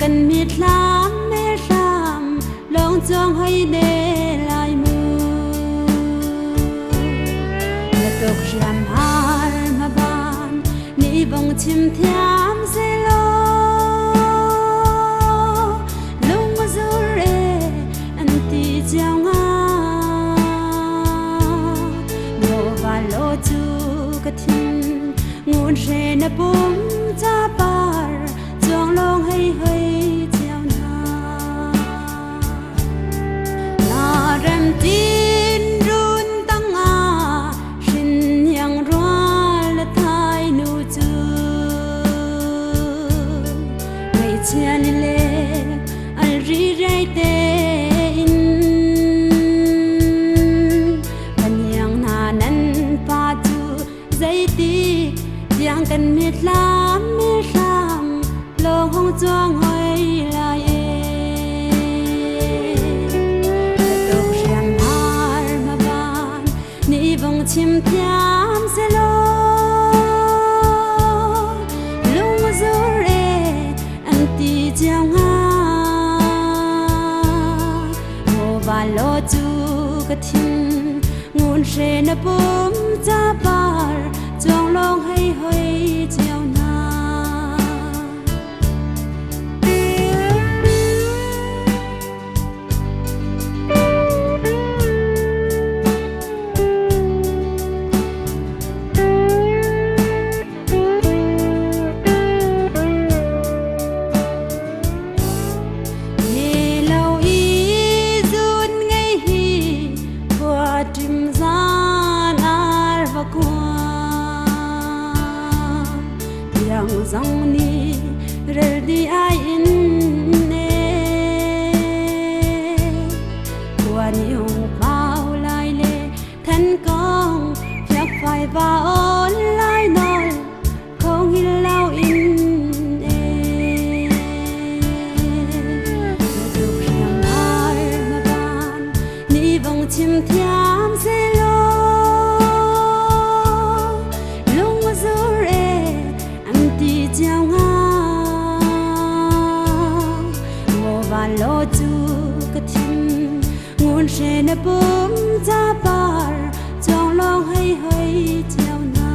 กันมีดล้ำแม่รำลองจองให้เดลายมือและตกรำหารมาบานนี่บงชิมเทียมเซโลลุงมาซูเรอันตีเจ้างาโมบาโลจูกะทินงูเรนบุมจาบาร์จองลงให้เฮยเจ้านาลารำจีนรุนตั้งอาชินยังรัวและทายนูจูไม่เชื่อนี่เลอัลรีไรเตอินบันยังนานั้นปาจูใจตียังกันมีดล้ำมีรำลงห้องจวงหอยลายเอและตกรำหารมาบานนี่บงชิมเทียมเซโลลุงมาซูเรอันตีเจ้างาโมบาโลจูกะทินงูเรนบุมจาบาร์จองลงให้เฮยเจ้านาZong ni rel di ai in ne quan yung bao lai le thân con phép phải va on lai nol không hin lao in ne được riêng har mà ban ni vong chim thiam se lo lung ma zu re ti จ้า ngà mô và lô chu cất thinh nguồn rê nè bướm cha bar trong lòng hay hay จ้าna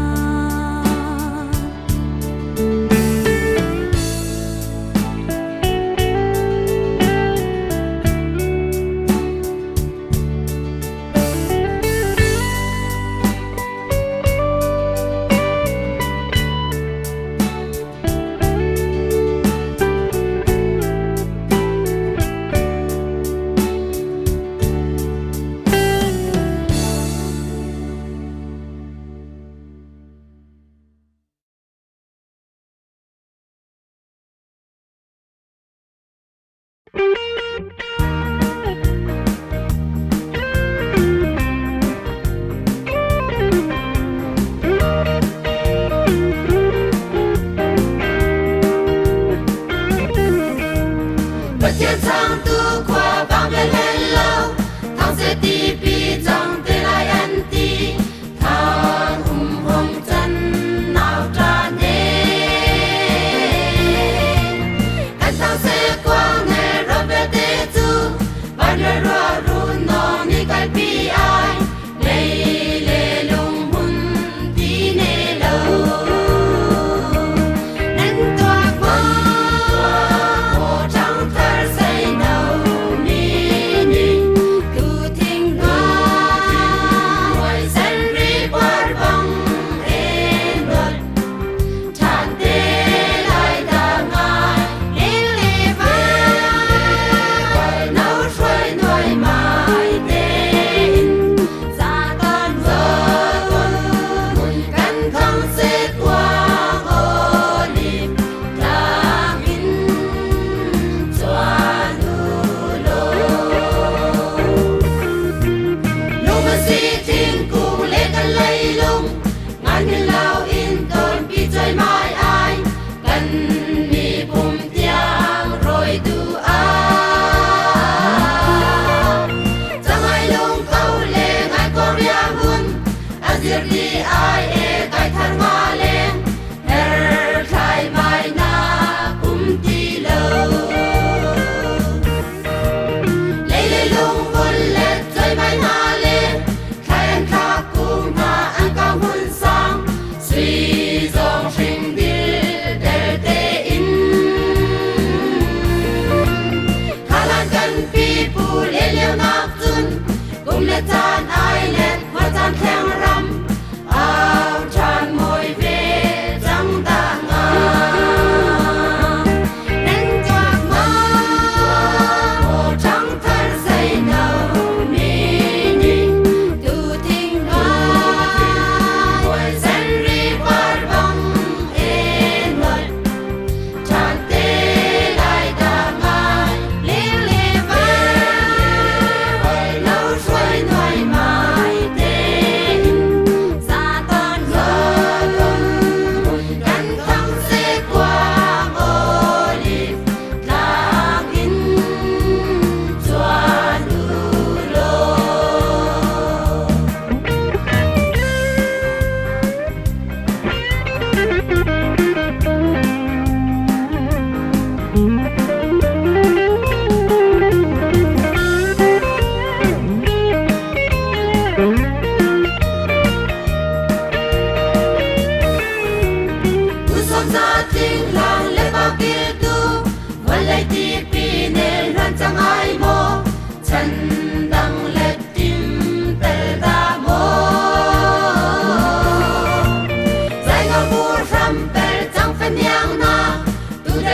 thiên thang tu qua vang lên lên lâu thang sẽ đi bi trong tê lai ăn ti thang hồng chân nào tra nê anh thang sẽ qua nghe rồi về tê tu ban lời rùa rùa nó mi cái bi ai lê lê lung hun tí nê lâu nên toa qua hồ trăng thơ say nở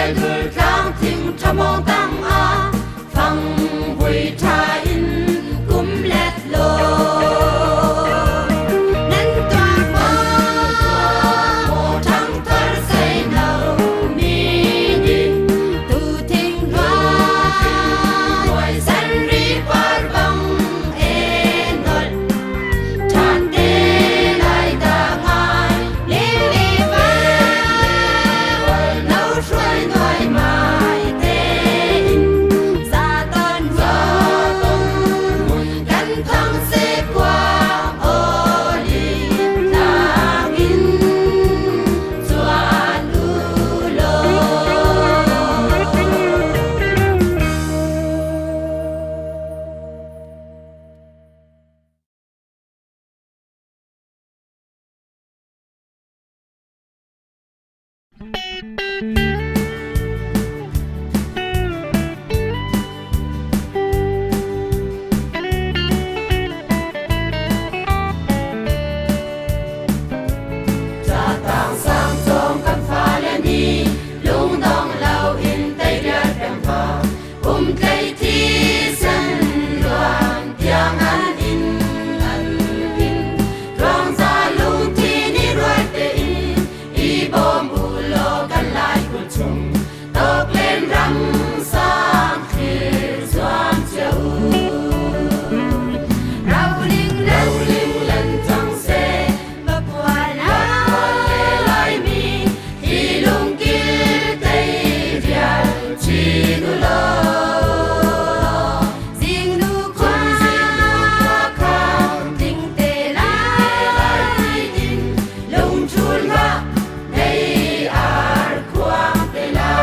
lệ gửi khang thình cho mong tăng a phăng vui tha in cũng lẹt lô nên toàn qua một trăng thơ say nâu mi đi tu thinh hoa ngoài sân ri qua băng e nol chan tê lại ta ngài liên li vai nấu xuôi ngoài mai tê ra tân gắn thăng xe qua ô li lang in chuan u lô cha tang sang song kan pha le ni lung dong lau in tay ra đam pha cây thi san loan tiang an in rong ra lung thi ni ruai te in i bom bu lo kan lai kul chung tok lên răng sang khir doan cheu rau ling lần trăng xe và qua lệ lai mi thì lung kia tây rial chi nu lo riêng nu qua khang tình tê lai in lung chul ma đây ar quang tê la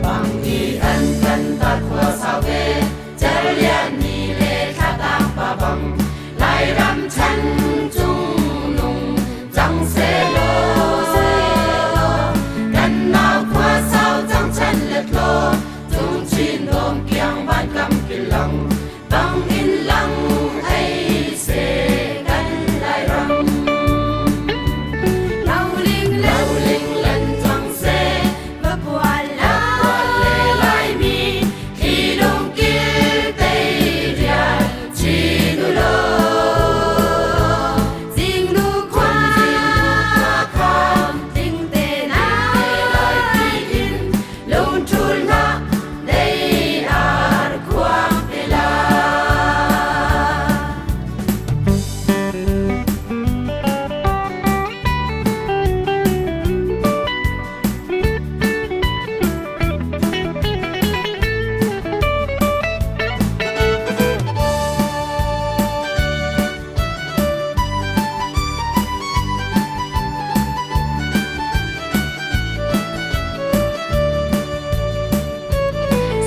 bằng đi ăn cần ta qua sao về chả liên ni lệ khát ta ba bằng lại ram chân chung nung trăng xe lô gần nào qua sao trăng chân lệch lô chung chín đom kiang ban cầm kinh lòng bằng in lăng ấy sẽ gần lại răng lau ling lần trăng xe và qua lệ lai mi khi đông kia tây rial chi nu lo riêng nu qua khang tình tê lai in lung chul ma đây ar quang tê la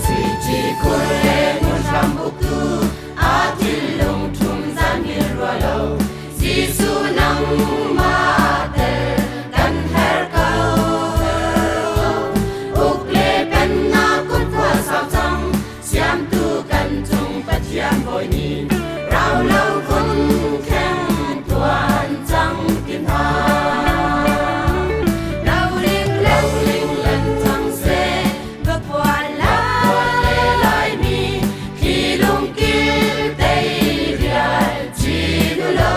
si chi kore mun rambuktu atil lung thum zan hil rua lo si su nang ma tel kan her kau uk le kan na kun kwa sao chang siam tu kan chung pathian boy ni rau lâu kun khem tuan chang tin ha lau ling lần trăng xe và qua lệ lai mi khi lung kia tây rial chi nu lo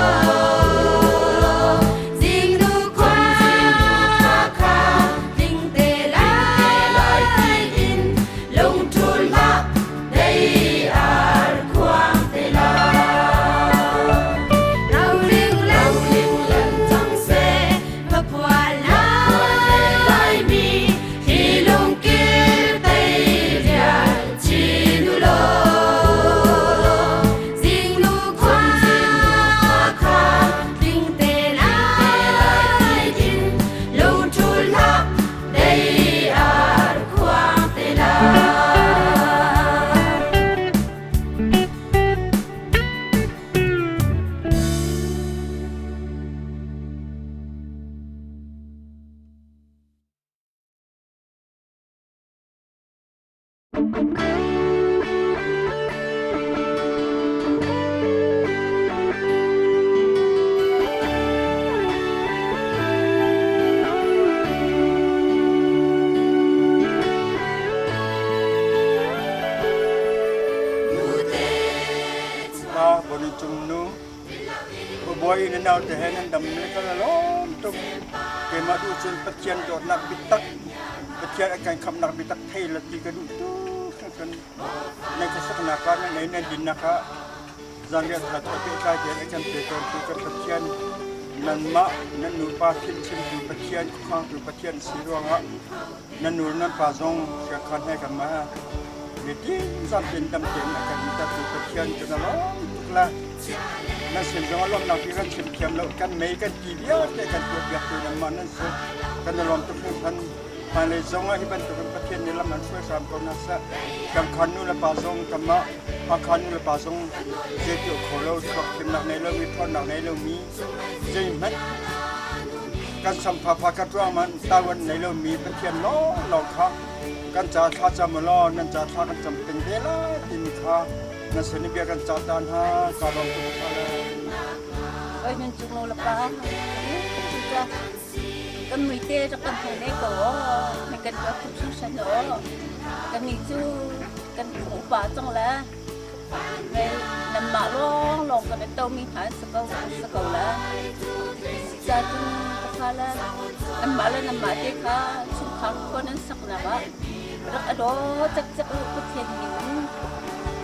riêng nu qua khang tình tê lai in lung chul ma đây ar quang tê la lau ling lần trăng xe và qua lệ lai mi khi lung kia tây rial chi nu lo riêng nu qua khang tình tê lai in lung chul ma đây ar quang tê la boy na naw te henan dam le kala lom tum ke ma du chun pathian do nak bitak pathian akan kham nak bitak thai la ti ka du tu kan nei ka sak na ka nei nei din na ka zan ya thla ta pe ka je akan pe kon tu ka pathian nan ma nan nu pa thin chim du pathian khang du pathian si ro nga nan nu nan pa zong ka khan hai ka ma ni ti zan tin dam ten akan ta tu pathian ka na lo laนั่นสิ่งที่เราหนักที่กันเฉียบเฉียบแล้วกันไม่กันจีเดียวแต่กันตัวเบียดตัวน้ำมันนั่นสิกันจะลองตุ้งพันภายในซองที่เป็นตัวเป็นประเทศนี้ละมันช่วยสามคนนั่นสิกับคันนู้นละป่าซองกับมะอาคันนู้นละป่าซองเจ้าตัวของเราชอบเข็มหนักในเรามีท่อนหนักในเรามีจริงไหมการสัมผัสพากันร่างมันตาวันในเรามีเป็นเทียนล้อเราค่ะกันจะท่าจะมาล้อนั่นจะท่ากันจำเป็นเดล่าที่มีค่านั่นสิ่งที่เบียกันจัดการหาการลองตุ้งพันเลย ơi nên chúng nó là ba chúng ta cần người tê cho cần thầy đấy có mình cần có phục sự sản nữa cần nghỉ chú cần phụ bà trong là về nằm mạ lo lòng cần tàu mình hái sợ cầu là ra chung pha là nằm mạ tê khá chung khám có nên sắc là ba rất ở đó chắc lúc có tiền những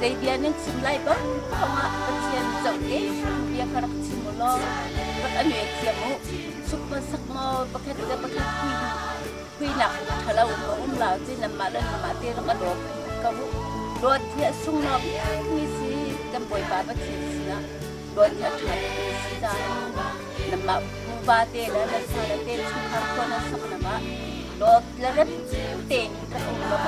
đây dia nên xin lại bác không ạ có tiền giàu đấy dia khá đặc xin một lo bác anh ấy tiền mu super sắc mơ bác hết quy nặng thà lâu có là chỉ nằm mạ tê nó có đồ câu đồ thiệt sung nó như gì cầm bồi bà bác tiền xí đồ thiệt thật xí ra nằm mạ ba tê là sao là tê chung khám có nên sắc là ba đồ là rất tiền các ông đó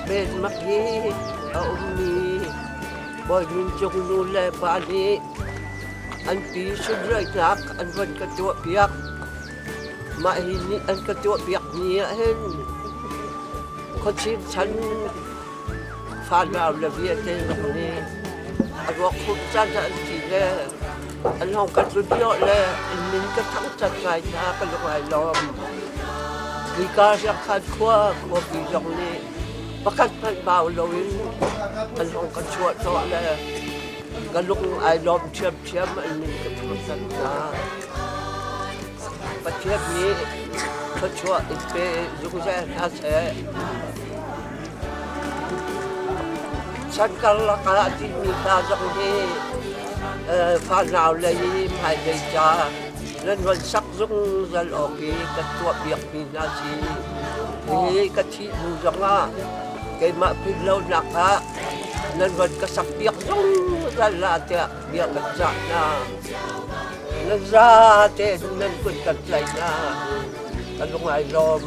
bên mắt đi ông mi bồi mình chung luôn là bà đi anh tí xuống rơi thác anh vẫn cái chỗ biếc mà hình anh cái chỗ biếc nhẹ hơn có chim chắn pha vào là việc tên này anhบอกคุณจันทร์อันที่แรกอันห้องกันสุดยอดเลยอันนี้ก็ทั้งจัดงานนะกันลงไอ้ล้อมมีการสักขัดขั้วปีตรงนี้ประกันพันเบาเลยอันห้องกันชวดต่อเลยกันลงไอ้ล้อมเชื่อมอันนี้ก็ทุกสัญญาประเทศนี้เขาชวดอีกเป็นยุคแรกน่าเสียฉันก็รักที่มีตาจังที่ฟ้าหนาวเลยไม่ได้จ้าเล่นวันสักรุ่งจะออกกีกระตัวเบียกมีนาทีนี่กะทิดูจังอ่ะเกิดมาพิลหนักอ่ะเล่นวันกระสักเบียกรุ่งจะลาเตะเบียกกระจัดนะเล่นราเตะเล่นกุนกันใจนะกันลงไอ้ลม